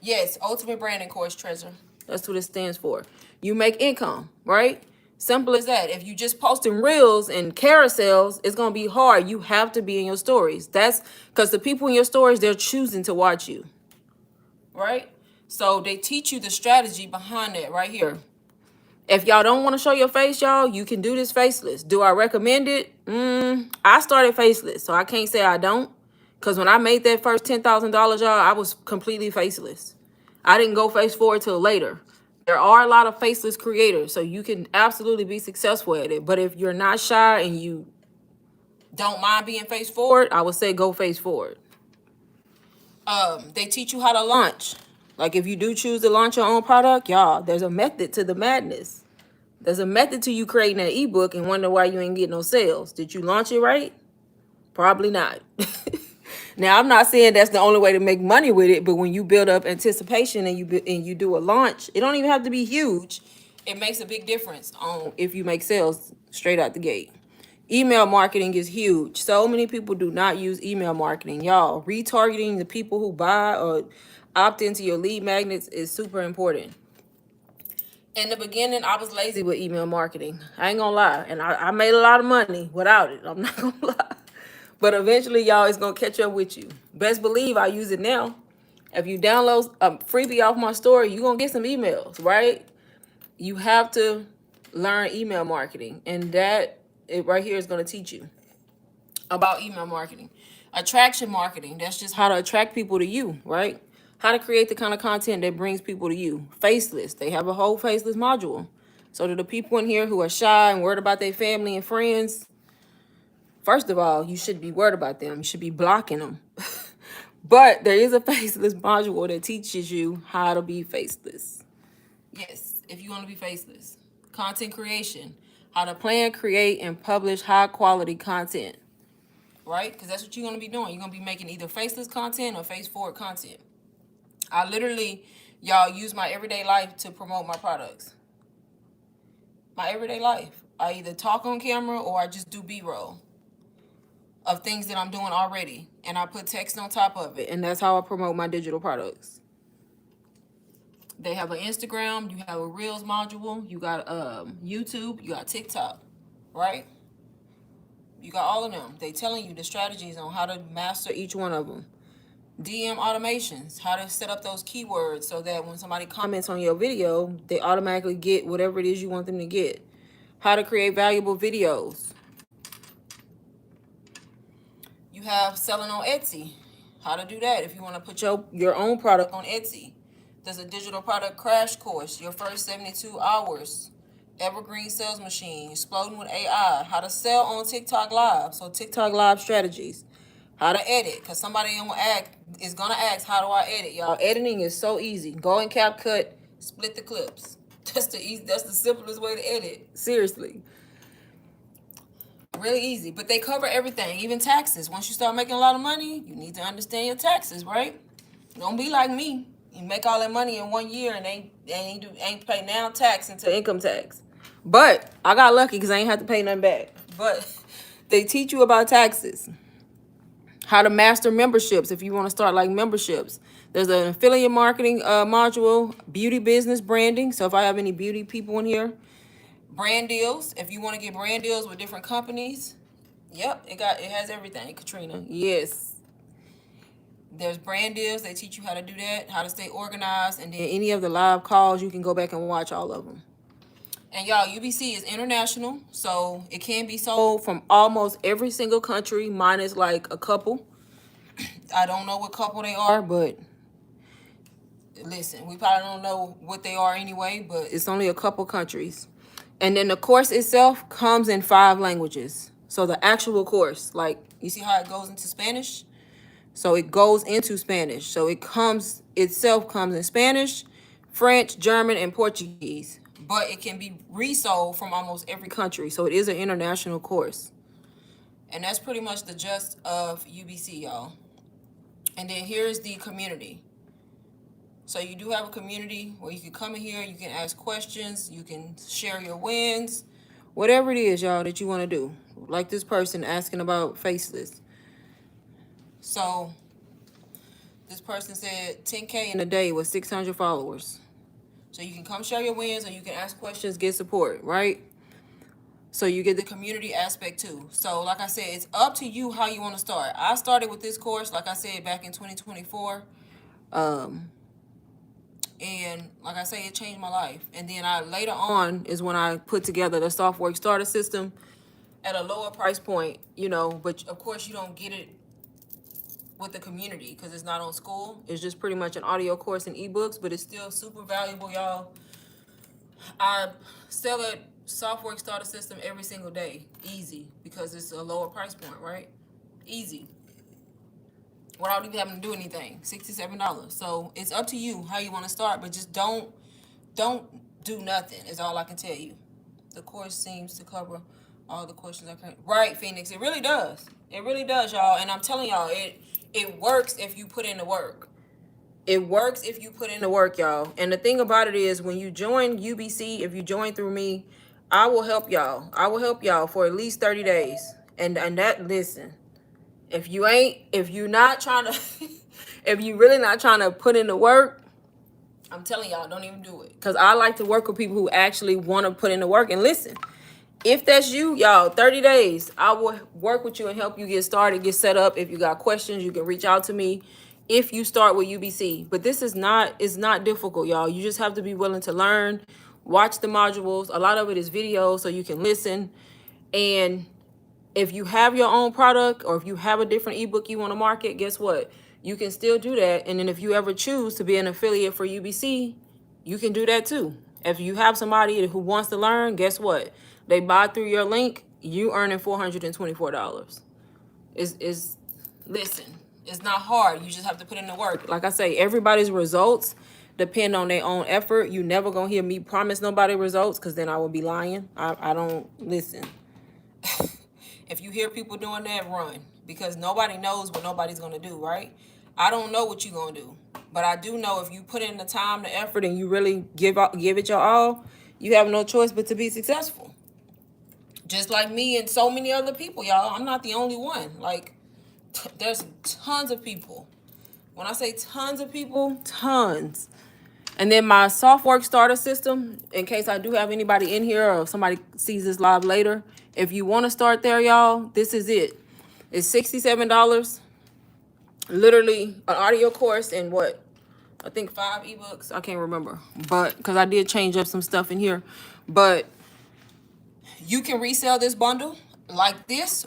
Yes, Ultimate Branding Course, Treasure. That's what it stands for. You make income, right? Simple as that. If you just posting reels and carousels, it's going to be hard. You have to be in your stories. That's because the people in your stories, they're choosing to watch you, right? So they teach you the strategy behind that right here. If y'all don't want to show your face, y'all, you can do this faceless. Do I recommend it? I started faceless, so I can't say I don't. Because when I made that first $10,000, y'all, I was completely faceless. I didn't go face forward till later. There are a lot of faceless creators, so you can absolutely be successful at it. But if you're not shy and you don't mind being face forward, I would say go face forward. They teach you how to launch. Like if you do choose to launch your own product, y'all, there's a method to the madness. There's a method to you creating an ebook and wonder why you ain't getting no sales. Did you launch it right? Probably not. Now, I'm not saying that's the only way to make money with it, but when you build up anticipation and you do a launch, it don't even have to be huge. It makes a big difference on if you make sales straight out the gate. Email marketing is huge. So many people do not use email marketing. Y'all, retargeting the people who buy or opt into your lead magnets is super important. In the beginning, I was lazy with email marketing. I ain't gonna lie. And I made a lot of money without it. I'm not gonna lie. But eventually, y'all, it's going to catch up with you. Best believe I use it now. If you download a freebie off my store, you're going to get some emails, right? You have to learn email marketing. And it right here is going to teach you about email marketing. Attraction marketing, that's just how to attract people to you, right? How to create the kind of content that brings people to you. Faceless, they have a whole faceless module. So to the people in here who are shy and worried about their family and friends, first of all, you should be worried about them. You should be blocking them. But there is a faceless module that teaches you how to be faceless. Yes, if you want to be faceless. Content creation. How to plan, create, and publish high-quality content. Right? Because that's what you're going to be doing. You're going to be making either faceless content or face-forward content. I literally, y'all, use my everyday life to promote my products. My everyday life. I either talk on camera or I just do B-roll of things that I'm doing already, and I put text on top of it, and that's how I promote my digital products. They have an Instagram, you have a Reels module, you got YouTube, you got TikTok, right? You got all of them. They telling you the strategies on how to master each one of them. DM automations, how to set up those keywords so that when somebody comments on your video, they automatically get whatever it is you want them to get. How to create valuable videos. You have selling on Etsy. How to do that if you want to put your own product on Etsy. There's a digital product crash course, your first 72 hours. Evergreen sales machine, exploding with AI. How to sell on TikTok Live. So TikTok Live strategies. How to edit, because somebody is going to ask, how do I edit? Y'all, editing is so easy. Go in CapCut, split the clips. That's the simplest way to edit. Seriously. Really easy, but they cover everything, even taxes. Once you start making a lot of money, you need to understand your taxes, right? Don't be like me. You make all that money in 1 year and ain't pay now tax until income tax. But I got lucky because I ain't have to pay nothing back. but they teach you about taxes, how to master memberships if you want to start like memberships. There's an affiliate marketing module, beauty business branding. So if I have any beauty people in here, brand deals. If you want to get brand deals with different companies, yep, it has everything, Katrina. Yes. There's brand deals. They teach you how to do that, how to stay organized, and then any of the live calls, you can go back and watch all of them. And y'all, UBC is international, so it can be sold from almost every single country, minus like a couple. I don't know what couple they are, but listen, we probably don't know what they are anyway, but it's only a couple countries. And then the course itself comes in 5 languages. So the actual course, like, you see how it goes into Spanish? So it goes into Spanish. So itself comes in Spanish, French, German, and Portuguese. But it can be resold from almost every country. So it is an international course. And that's pretty much the gist of UBC, y'all. And then here's the community. So you do have a community where you can come in here, you can ask questions, you can share your wins, whatever it is, y'all, that you want to do. Like this person asking about Faceless. So this person said 10K in a day with 600 followers. So you can come share your wins, or you can ask questions, get support, right? So you get the community aspect too. So like I said, it's up to you how you want to start. I started with this course, like I said, back in 2024. And like I say, it changed my life. And then later on is when I put together the Softwork Starter System at a lower price point, but of course you don't get it with the community because it's not on school. It's just pretty much an audio course and ebooks, but it's still super valuable, y'all. I sell a Softwork Starter System every single day, easy, because it's a lower price point, right? Easy. Without even having to do anything, $67. So it's up to you how you want to start, but just don't do nothing is all I can tell you. The course seems to cover all the questions I can. Right, Phoenix, it really does. It really does, y'all. And I'm telling y'all, it works if you put in the work. It works if you put in the work, y'all. And the thing about it is, when you join UBC, if you join through me, I will help y'all. I will help y'all for at least 30 days. And that, listen, if you're not trying to, if you really not trying to put in the work, I'm telling y'all, don't even do it. Because I like to work with people who actually want to put in the work. And listen, if that's you, y'all, 30 days, I will work with you and help you get started, get set up. If you got questions, you can reach out to me if you start with UBC. But this is not difficult, y'all. You just have to be willing to learn, watch the modules. A lot of it is video, so you can listen. And if you have your own product, or if you have a different ebook you want to market, guess what? You can still do that. And then if you ever choose to be an affiliate for UBC, you can do that too. If you have somebody who wants to learn, guess what? They buy through your link, you earning $424. Listen, it's not hard. You just have to put in the work. Like I say, everybody's results depend on their own effort. You never gonna hear me promise nobody results, because then I will be lying. I don't listen. If you hear people doing that, run, because nobody knows what nobody's going to do, right? I don't know what you're going to do, but I do know if you put in the time, the effort, and you really give it your all, you have no choice but to be successful. Just like me and so many other people, y'all. I'm not the only one. Like, there's tons of people. When I say tons of people, tons. And then my Softwork Starter System, in case I do have anybody in here or if somebody sees this live later, if you want to start there, y'all, this is it. It's $67. Literally an audio course and what? I think 5 ebooks. I can't remember. But because I did change up some stuff in here. But you can resell this bundle like this.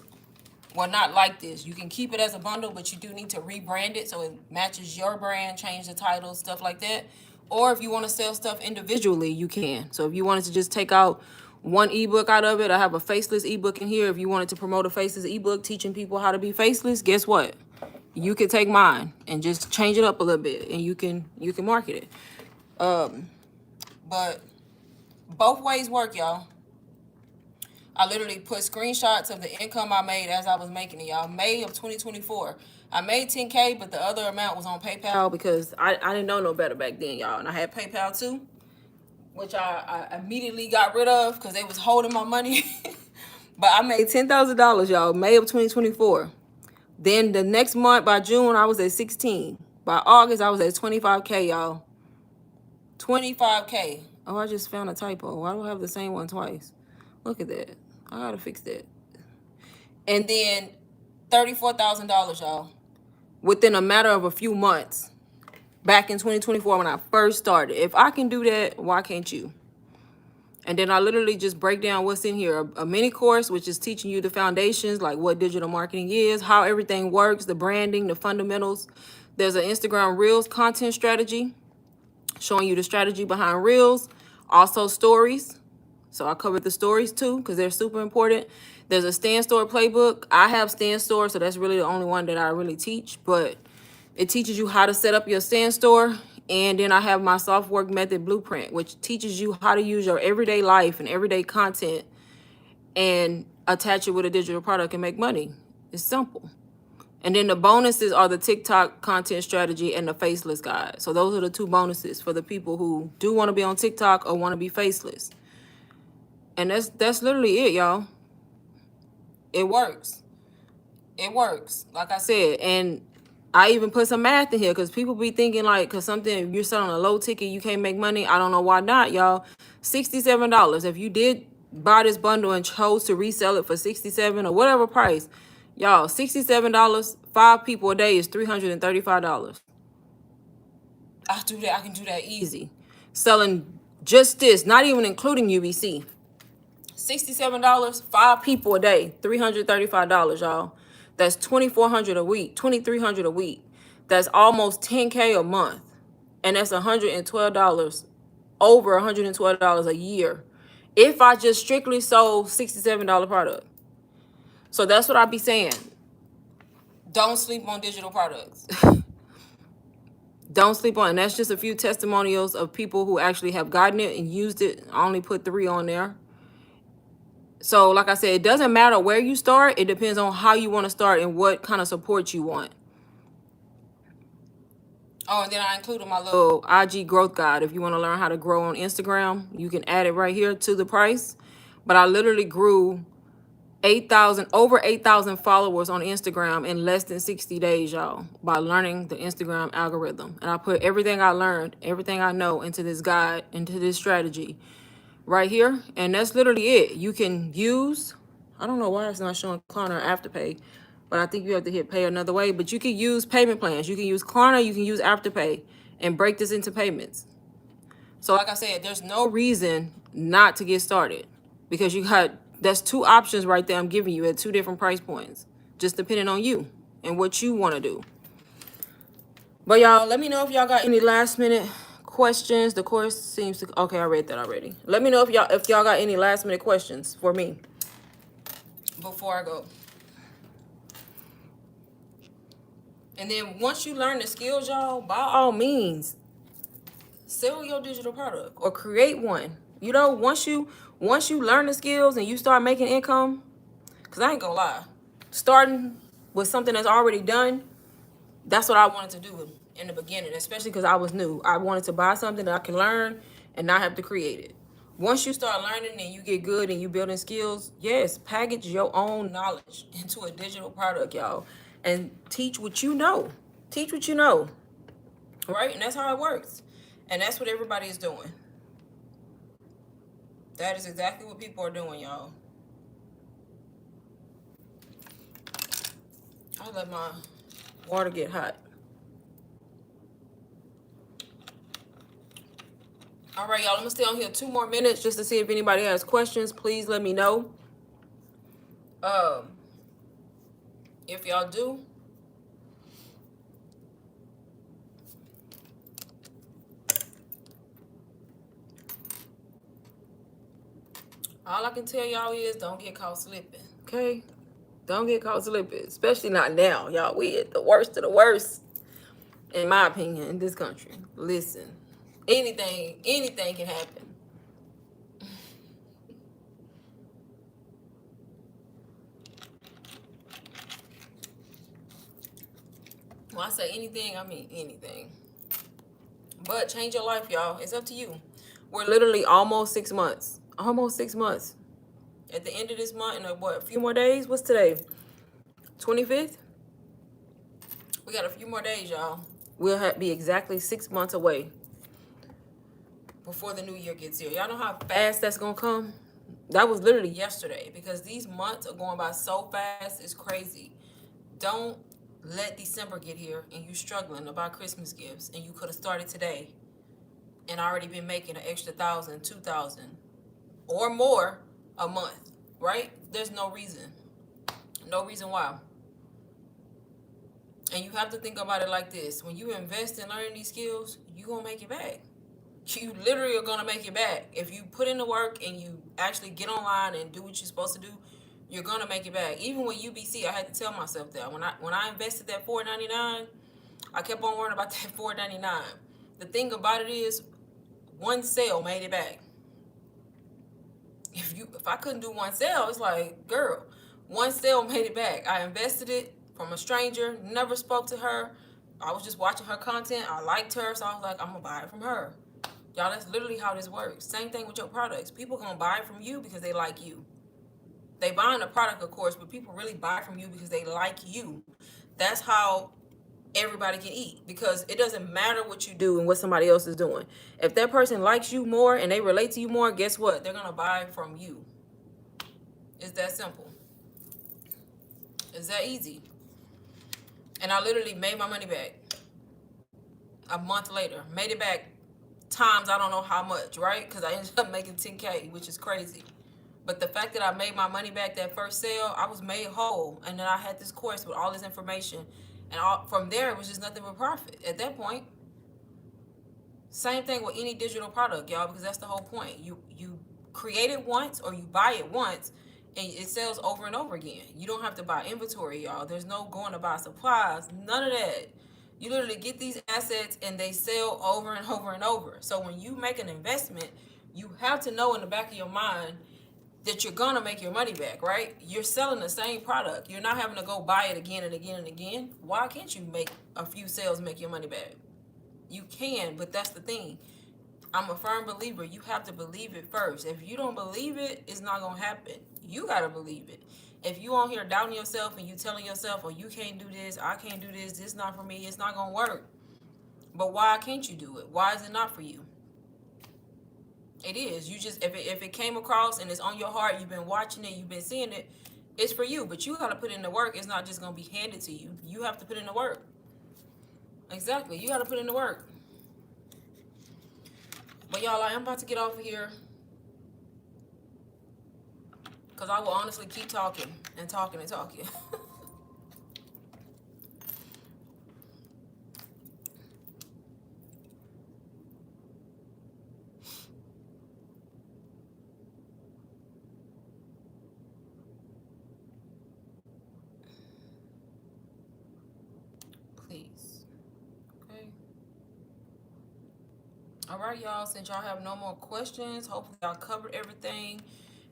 Well, not like this. You can keep it as a bundle, but you do need to rebrand it so it matches your brand, change the title, stuff like that. Or if you want to sell stuff individually, you can. So if you wanted to just take out one ebook out of it, I have a faceless ebook in here. If you wanted to promote a faceless ebook teaching people how to be faceless, guess what? You could take mine and just change it up a little bit, and you can market it. But both ways work, y'all. I literally put screenshots of the income I made as I was making it, y'all. May of 2024. I made 10K, but the other amount was on PayPal because I didn't know no better back then, y'all. And I had PayPal too, which I immediately got rid of because they was holding my money. But I made $10,000, y'all, May of 2024. Then the next month, by June, I was at 16. By August, I was at 25K, y'all. 25K. Oh, I just found a typo. Why do I have the same one twice? Look at that. I gotta fix that. And then $34,000, y'all, within a matter of a few months. Back in 2024 when I first started. If I can do that, why can't you? And then I literally just break down what's in here. A mini course, which is teaching you the foundations, like what digital marketing is, how everything works, the branding, the fundamentals. There's an Instagram Reels content strategy, showing you the strategy behind Reels. Also stories. So I covered the stories too, because they're super important. There's a Stand Store playbook. I have Stand Store, so that's really the only one that I really teach. But it teaches you how to set up your Stand Store. And then I have my soft work method blueprint, which teaches you how to use your everyday life and everyday content and attach it with a digital product and make money. It's simple. And then the bonuses are the TikTok content strategy and the faceless guide. So those are the two bonuses for the people who do want to be on TikTok or want to be faceless. And that's literally it, y'all. It works. It works, like I said. And I even put some math in here because people be thinking like, because something, you're selling a low ticket, you can't make money. I don't know why not, y'all. $67. If you did buy this bundle and chose to resell it for $67 or whatever price, y'all, $67, 5 people a day is $335. I do that. I can do that easy. Selling just this, not even including UBC. $67, 5 people a day, $335, y'all. That's $2,400 a week, $2,300 a week. That's almost $10K a month. And that's $112, over $112 a year. If I just strictly sold $67 product. So that's what I be saying. Don't sleep on digital products. Don't sleep on it. And that's just a few testimonials of people who actually have gotten it and used it. I only put 3 on there. So like I said, it doesn't matter where you start. It depends on how you want to start and what kind of support you want. Oh, and then I included my little IG growth guide. If you want to learn how to grow on Instagram, you can add it right here to the price. But I literally grew over 8,000 followers on Instagram in less than 60 days, y'all, by learning the Instagram algorithm. And I put everything I learned, everything I know into this guide, into this strategy right here. And that's literally it. You can use, I don't know why it's not showing Klarna or Afterpay, but I think you have to hit pay another way. But you can use payment plans. You can use Klarna, you can use Afterpay and break this into payments. So like I said, there's no reason not to get started because that's 2 options right there I'm giving you at 2 different price points, just depending on you and what you want to do. But y'all, let me know if y'all got any last minute questions. The course seems to, okay, I read that already. Let me know if y'all got any last minute questions for me before I go. And then once you learn the skills, y'all, by all means, sell your digital product or create one. You know, once you learn the skills and you start making income, because I ain't gonna lie, starting with something that's already done, that's what I wanted to do in the beginning, especially because I was new. I wanted to buy something that I can learn and not have to create it. Once you start learning and you get good and you building skills, yes, package your own knowledge into a digital product, y'all, and teach what you know. Teach what you know, right? And that's how it works. And that's what everybody is doing. That is exactly what people are doing, y'all. I'll let my water get hot. All right, y'all, I'm gonna stay on here 2 more minutes just to see if anybody has questions. Please let me know. If y'all do, all I can tell y'all is don't get caught slipping, okay? Don't get caught slipping, especially not now, y'all. We at the worst of the worst, in my opinion, in this country. Listen, anything can happen. When I say anything, I mean anything. But change your life, y'all. It's up to you. We're literally almost 6 months. Almost 6 months. At the end of this month, in a few more days? What's today? 25th? We got a few more days, y'all. We'll be exactly 6 months away before the new year gets here. Y'all know how fast that's gonna come? That was literally yesterday, because these months are going by so fast. It's crazy. Don't let December get here and you struggling to buy Christmas gifts, and you could have started today and already been making an extra 1,000, 2,000 or more a month, right? There's no reason why. And you have to think about it like this: when you invest in learning these skills, you gonna make it back. You literally are gonna make it back. If you put in the work and you actually get online and do what you're supposed to do, you're gonna make it back. Even with UBC, I had to tell myself that when I invested that $4.99, I kept on worrying about that $4.99. The thing about it is, one sale made it back. If I couldn't do one sale, it's like, girl, one sale made it back. I invested it from a stranger, never spoke to her. I was just watching her content. I liked her, so I was like, I'm gonna buy it from her. Y'all, that's literally how this works. Same thing with your products. People gonna buy it from you because they like you. They buying the product, of course, but people really buy from you because they like you. That's how everybody can eat, because it doesn't matter what you do and what somebody else is doing. If that person likes you more and they relate to you more, guess what? They're gonna buy from you. It's that simple. It's that easy. And I literally made my money back a month later. Made it back times I don't know how much, right? Because I ended up making 10K, which is crazy. But the fact that I made my money back that first sale, I was made whole. And then I had this course with all this information. And from there, it was just nothing but profit. At that point, same thing with any digital product, y'all, because that's the whole point. You create it once, or you buy it once, and it sells over and over again. You don't have to buy inventory, y'all. There's no going to buy supplies, none of that. You literally get these assets and they sell over and over and over. So when you make an investment, you have to know in the back of your mind that you're gonna make your money back, right? You're selling the same product. You're not having to go buy it again and again and again. Why can't you make a few sales and make your money back? You can, but that's the thing. I'm a firm believer. You have to believe it first. If you don't believe it, it's not gonna happen. You gotta believe it. If you on here doubting yourself and you telling yourself, oh, you can't do this, I can't do this, this not for me, it's not gonna work. But why can't you do it? Why is it not for you? It is. You just, if it came across and it's on your heart, you've been watching it, you've been seeing it, it's for you. But you gotta put in the work. It's not just gonna be handed to you. You have to put in the work. Exactly. You gotta put in the work. But y'all, I'm about to get off of here, because I will honestly keep talking and talking and talking. Please. Okay. All right, y'all. Since y'all have no more questions, hopefully y'all covered everything.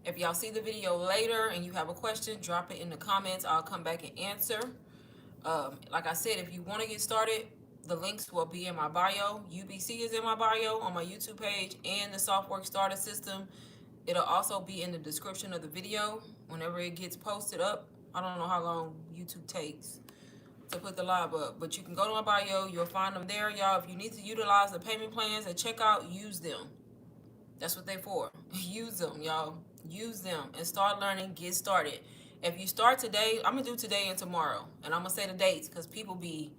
If y'all see the video later and you have a question, drop it in the comments. I'll come back and answer. Like I said, if you want to get started, the links will be in my bio. UBC is in my bio on my YouTube page, and the Softwork Starter System. It'll also be in the description of the video whenever it gets posted up. I don't know how long YouTube takes to put the live up, but you can go to my bio. You'll find them there, y'all. If you need to utilize the payment plans at checkout, use them. That's what they're for. Use them, y'all. Use them and start learning. Get started. If you start today, I'm gonna do today and tomorrow, and I'm gonna say the dates, because people they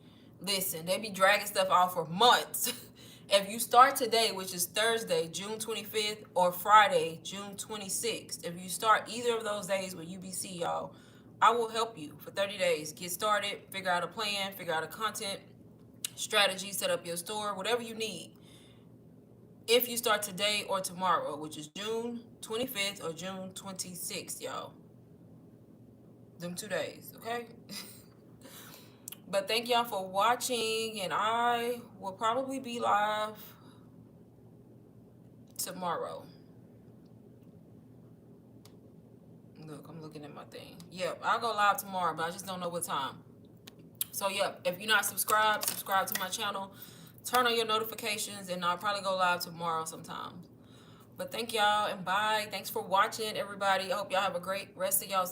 be dragging stuff out for months. If you start today, which is Thursday, June 25th, or Friday, June 26th, if you start either of those days with UBC, y'all, I will help you for 30 days. Get started, figure out a plan, figure out a content strategy, set up your store, whatever you need. If you start today or tomorrow, which is June 25th or June 26th, y'all. Them 2 days, okay? But thank y'all for watching, and I will probably be live tomorrow. Look, I'm looking at my thing. Yep, I'll go live tomorrow, but I just don't know what time. So, yep, if you're not subscribed, subscribe to my channel. Turn on your notifications, and I'll probably go live tomorrow sometime. But thank y'all and bye. Thanks for watching, everybody. I hope y'all have a great rest of y'all